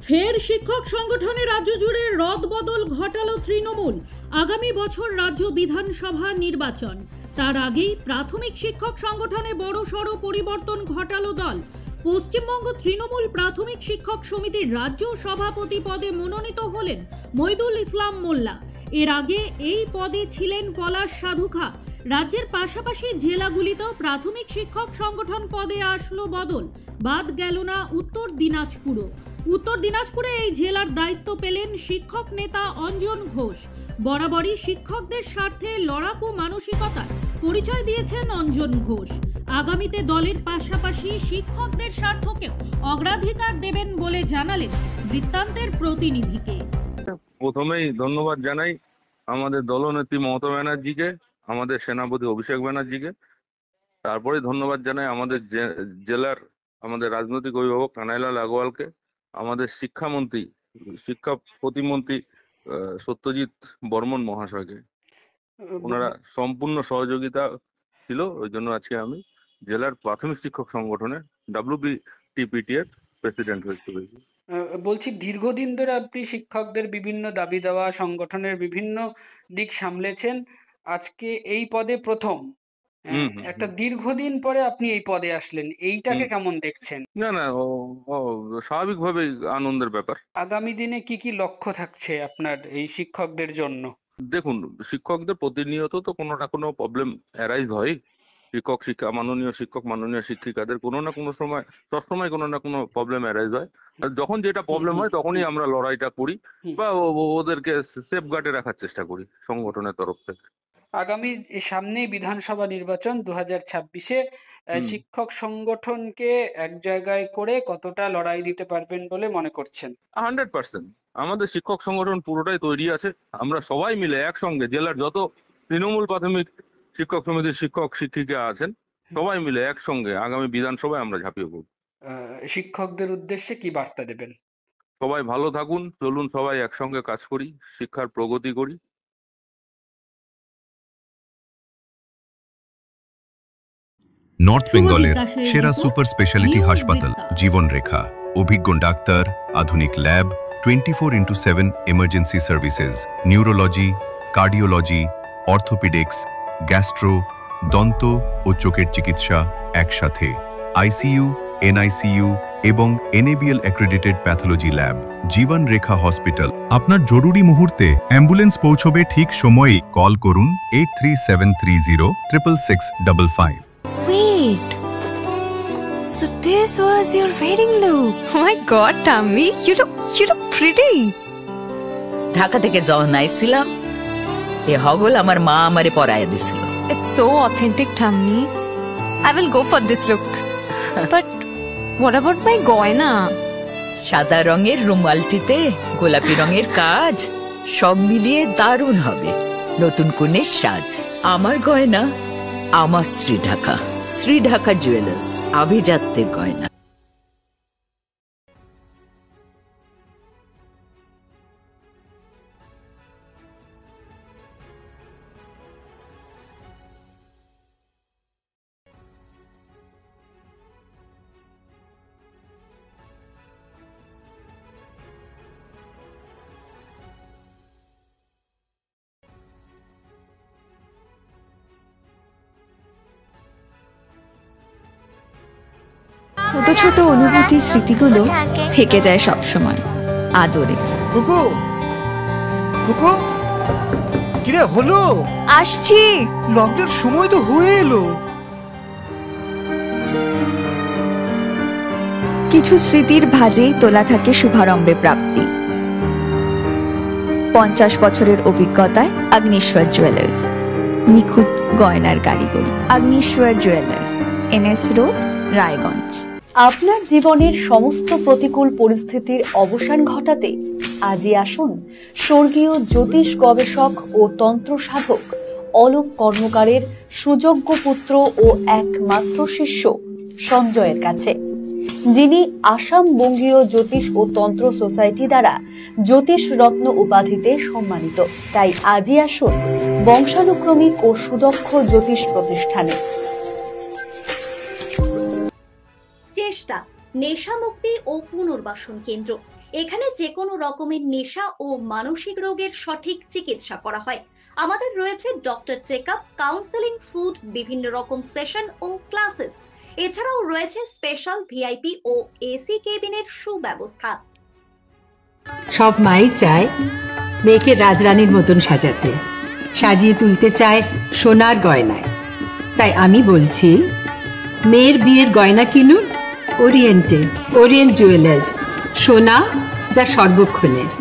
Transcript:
ফের শিক্ষক সংগঠনের রাজ্য জুড়ে রদবদল ঘটালো তৃণমূল। আগামী বছর রাজ্য বিধানসভা নির্বাচন, তার আগেই প্রাথমিক শিক্ষক সংগঠনে বড়সড় পরিবর্তন ঘটালো দল। পশ্চিমবঙ্গ তৃণমূল প্রাথমিক শিক্ষক সমিতির রাজ্য সভাপতি পদে মনোনীত হলেন মইদুল ইসলাম মোল্লা। এর আগে এই পদে ছিলেন পলাশ সাধুখা। রাজ্যের পাশাপাশি জেলাগুলিতেও প্রাথমিক শিক্ষক সংগঠন পদে আসলো বদল। বাদ গেল না উত্তর দিনাজপুরে এই জেলার দায়িত্ব পেলেন শিক্ষক নেতা অঞ্জন ঘোষ। বরাবরই শিক্ষকদের স্বার্থে লড়াকু মানসিকতার পরিচয় দিয়েছেন অঞ্জন ঘোষ। আগামীতে দলের পাশাপাশি শিক্ষকদের স্বার্থকেও অগ্রাধিকার দেবেন বলে জানালেন বৃত্তান্তের প্রতিনিধিকে। প্রথমেই ধন্যবাদ জানাই আমাদের দলনেত্রী মমতা ব্যানার্জিকে, আমাদের সেনাপতি অভিষেক ব্যানার্জিকে। তারপরে ধন্যবাদ জানাই আমাদের জেলার আমাদের রাজনৈতিক অভিভাবক কানাইলাল আগরওয়ালকে, আমাদের শিক্ষা প্রতিমন্ত্রী সত্যজিৎ বর্মন মহাশয়কে। ওনারা সম্পূর্ণ সহযোগিতা ছিল, ওই জন্য আজকে আমি জেলার প্রাথমিক শিক্ষক সংগঠনের WBTPT এর প্রেসিডেন্ট হয়েছি। বলছি, দীর্ঘদিন ধরে আপনি শিক্ষকদের বিভিন্ন দাবি দেওয়া, সংগঠনের বিভিন্ন দিক সামলেছেন, আজকে এই পদে প্রথম। একটা দীর্ঘদিন পরে আপনি এই পদে আসলেন, এইটাকে কেমন দেখছেন? না, স্বাভাবিকভাবেই আনন্দের ব্যাপার। আগামী দিনে কি কি লক্ষ্য থাকছে আপনার এই শিক্ষকদের জন্য? দেখুন, শিক্ষকদের প্রতিনিয়ত তো কোনো না কোনো প্রবলেম অ্যারাইজ হয়। মাননীয় শিক্ষক মাননীয় শিক্ষিকাদের কোনো না কোনো সময়, সবসময় কোনো না কোনো প্রবলেম অ্যারাইজ হয়। যখন যেটা প্রবলেম হয় তখনই আমরা লড়াইটা করি বা ওদেরকে সেফগার্ডে রাখার চেষ্টা করি সংগঠনের তরফ থেকে। আগামী সামনেই বিধানসভা নির্বাচন 2026-এ শিক্ষক সংগঠনকে এক জায়গায় করে কতটা লড়াই দিতে পারবেন বলে মনে করছেন? 100%। আমাদের শিক্ষক সংগঠন পুরোটাই তৈরি আছে। আমরা সবাই মিলে একসঙ্গে, জেলার যত তৃণমূল প্রাথমিক শিক্ষক সমিতির শিক্ষক শিক্ষিকা আছেন, সবাই মিলে একসঙ্গে আগামী বিধানসভায় আমরা ঝাঁপিয়ে পড়ব। শিক্ষকদের উদ্দেশ্যে কি বার্তা দেবেন? সবাই ভালো থাকুন, চলুন সবাই একসঙ্গে কাজ করি, শিক্ষার প্রগতি করি। নর্থ বেঙ্গলের সেরা সুপার স্পেশালিটি হাসপাতাল জীবন রেখা, অভিজ্ঞ ডাক্তার, আধুনিক lab, 24x7 emergency services, neurology, cardiology, orthopaedics, gastro, দন্ত ও চোখের চিকিৎসা একসাথে, ICU, NICU এবং NABL অ্যাক্রেডিটেড প্যাথোলজি ল্যাব। জীবন রেখা হসপিটাল। আপনার জরুরি মুহূর্তে অ্যাম্বুলেন্স পৌঁছবে ঠিক সময়ে। কল করুন 83730 66655। Wait, so this was your wedding look? Oh my God, Tammy, you look pretty. Dhaka থেকে যখন আইছিলাম, এ হগল আমার মা আমারে পরাইয়া দিছিল। It's so authentic, Tammy. I will go for this look. But what about my গয়না? সাদা রঙের রুমালটিতে গোলাপি রঙের কাজ, সব মিলিয়ে দারুণ হবে নতুন কনের সাজ। আমার গয়না আমার শ্রী ঢাকা জুয়েলার্স, আভিজাত্যের গয়না। ছোট ছোট অনুভূতি, স্মৃতিগুলো থেকে যায় সব সময় আদরে। কুকু কুকু, কিরে হলো? আসছি, লকডাউন সময় তো হয়ে এলো। কিছু স্মৃতির ভাজেই তোলা থাকে শুভারম্ভে প্রাপ্তি। 50 বছরের অভিজ্ঞতায় অগ্নিশ্বর জুয়েলার্স, নিখুঁত গয়নার কারিগরি। Agnishwar jewellers, NS road, Raiganj. আপনার জীবনের সমস্ত প্রতিকূল পরিস্থিতির অবসান ঘটাতে আজই আসুন স্বর্গীয় জ্যোতিষ গবেষক ও তন্ত্র সাধক অলোক কর্মকারের সুযোগ্য পুত্র ও একমাত্র শিষ্য সঞ্জয়ের কাছে, যিনি আসাম বঙ্গীয় জ্যোতিষ ও তন্ত্র সোসাইটি দ্বারা জ্যোতিষ রত্ন উপাধিতে সম্মানিত। তাই আজই আসুন বংশানুক্রমিক ও সুদক্ষ জ্যোতিষ প্রতিষ্ঠানে। চেষ্টা নেশামুক্তি ও পুনর্বাসন কেন্দ্র। এখানে যে কোনো রকমের নেশা ও মানসিক রোগের সঠিক চিকিৎসা করা হয়। আমাদের রয়েছে ডক্টর চেকআপ, কাউন্সেলিং, ফুড, বিভিন্ন রকম সেশন ও ক্লাসেস। এছাড়াও রয়েছে স্পেশাল ভিআইপি ও এসি কেবিনের সুব্যবস্থা। সব মাই চায় মেয়েকে রাজরানীর মতন সাজাতে, সাজিয়ে তুলতে চায় সোনার গয়নায়। তাই আমি বলছি, মেয়ের বিয়ের গয়না কিনুন ওরিয়েন্টে, ওরিয়েন্ট জুয়েলার্স, সোনা যা সর্বক্ষণের।